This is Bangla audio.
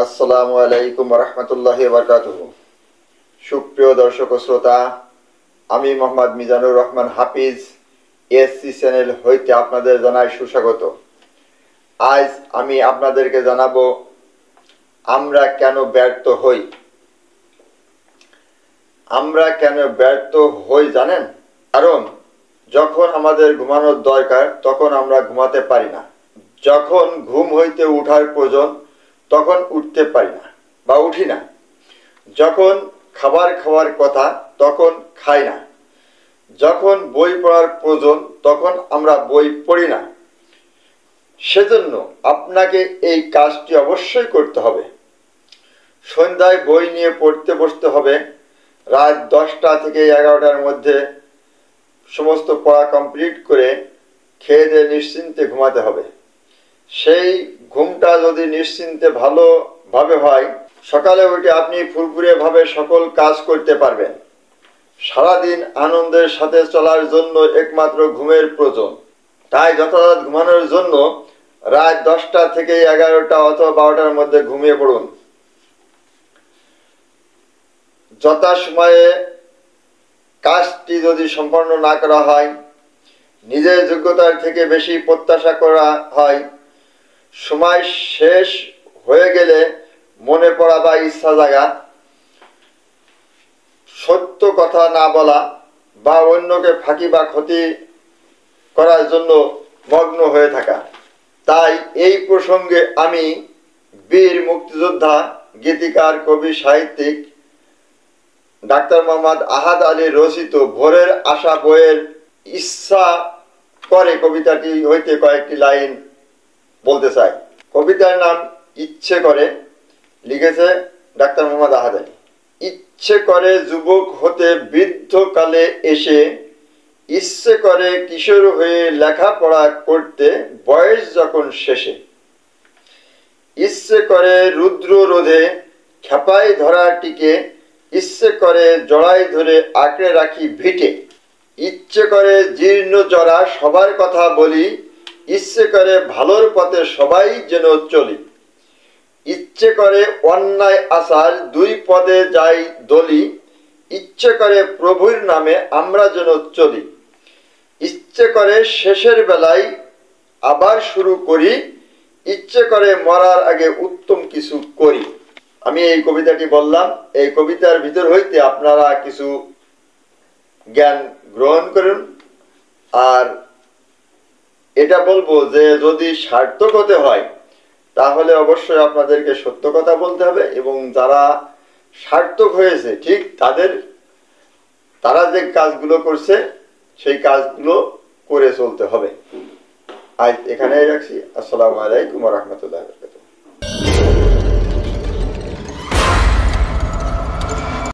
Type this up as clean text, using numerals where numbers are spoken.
আসসালামু আলাইকুম রহমতুল্লাহি ওয়া বারাকাতুহু। সুপ্রিয় দর্শক ও শ্রোতা, আমি মোহাম্মদ মিজানুর রহমান হাফিজ এসসি চ্যানেল হইতে আপনাদের জানাই সুস্বাগত। আজ আমি আপনাদেরকে জানাবো আমরা কেন ব্যর্থ হই। আমরা কেন ব্যর্থ হই জানেন? কারণ যখন আমাদের ঘুমানোর দরকার তখন আমরা ঘুমাতে পারি না, যখন ঘুম হইতে উঠার প্রয়োজন তখন উঠতে পারি না বা উঠি না, যখন খাবার খাওয়ার কথা তখন খাই না, যখন বই পড়ার প্রয়োজন তখন আমরা বই পড়ি না। সেজন্য আপনাকে এই কাজটি অবশ্যই করতে হবে। সন্ধ্যায় বই নিয়ে পড়তে বসতে হবে। রাত 10টা থেকে 11টার মধ্যে সমস্ত পড়া কমপ্লিট করে খেয়ে দিয়ে নিশ্চিন্তে ঘুমাতে হবে। সেই ঘুমটা যদি নিশ্চিন্তে ভালোভাবে হয়, সকালে উঠে আপনি ফুরফুরেভাবে সকল কাজ করতে পারবেন। সারাদিন আনন্দের সাথে চলার জন্য একমাত্র ঘুমের প্রয়োজন। তাই যথাযথ ঘুমানোর জন্য রাত 10টা থেকে 11টা অথবা 12টার মধ্যে ঘুমিয়ে পড়ুন। যথাসময়ে কাজটি যদি সম্পন্ন না করা হয়, নিজের যোগ্যতার থেকে বেশি প্রত্যাশা করা হয়, সময় শেষ হয়ে গেলে মনে পড়া বা ইচ্ছা জাগা, সত্য কথা না বলা বা অন্যকে ফাঁকি বা ক্ষতি করার জন্য মগ্ন হয়ে থাকা। তাই এই প্রসঙ্গে আমি বীর মুক্তিযোদ্ধা, গীতিকার, কবি, সাহিত্যিক ডাক্তার মোহাম্মদ আহাদ আলী রচিত ভোরের আশা বইয়ের ইচ্ছা করে কবিতাটি হইতে কয়েকটি লাইন বলতে চাই। কবিতার নাম ইচ্ছে করে, লিখেছে ডাক্তার মোহাম্মদ আহাদ আলী। ইচ্ছে করে যুবক হতে বৃদ্ধকালে এসে, ইচ্ছে করে কিশোর হয়ে লেখাপড়া করতে বয়স যখন শেষে, ইচ্ছে করে রুদ্র রোধে খেপাই ধরা টিকে, ইচ্ছে করে জড়াই ধরে আঁকড়ে রাখি ভিটে, ইচ্ছে করে জীর্ণ জরা সবার কথা বলি, ইচ্ছে করে ভালোর পথে সবাই যেন চলি, ইচ্ছে করে অন্যায় আচার দুই পদে যাই দলি, ইচ্ছে করে প্রভুর নামে আমরা যেন চলি, ইচ্ছে করে শেষের বেলায় আবার শুরু করি, ইচ্ছে করে মরার আগে উত্তম কিছু করি। আমি এই কবিতাটি বললাম। এই কবিতার ভিতর হইতে আপনারা কিছু জ্ঞান গ্রহণ করুন। আর এটা বলবো যে যদি সার্থক হতে হয় তাহলে অবশ্যই আপনাদেরকে সত্য কথা বলতে হবে, এবং যারা সার্থক হয়েছে ঠিক তারা যে কাজগুলো করছে সেই কাজগুলো করে চলতে হবে। আজ এখানেই রাখছি। আসসালামু আলাইকুম ওয়া রাহমাতুল্লাহ।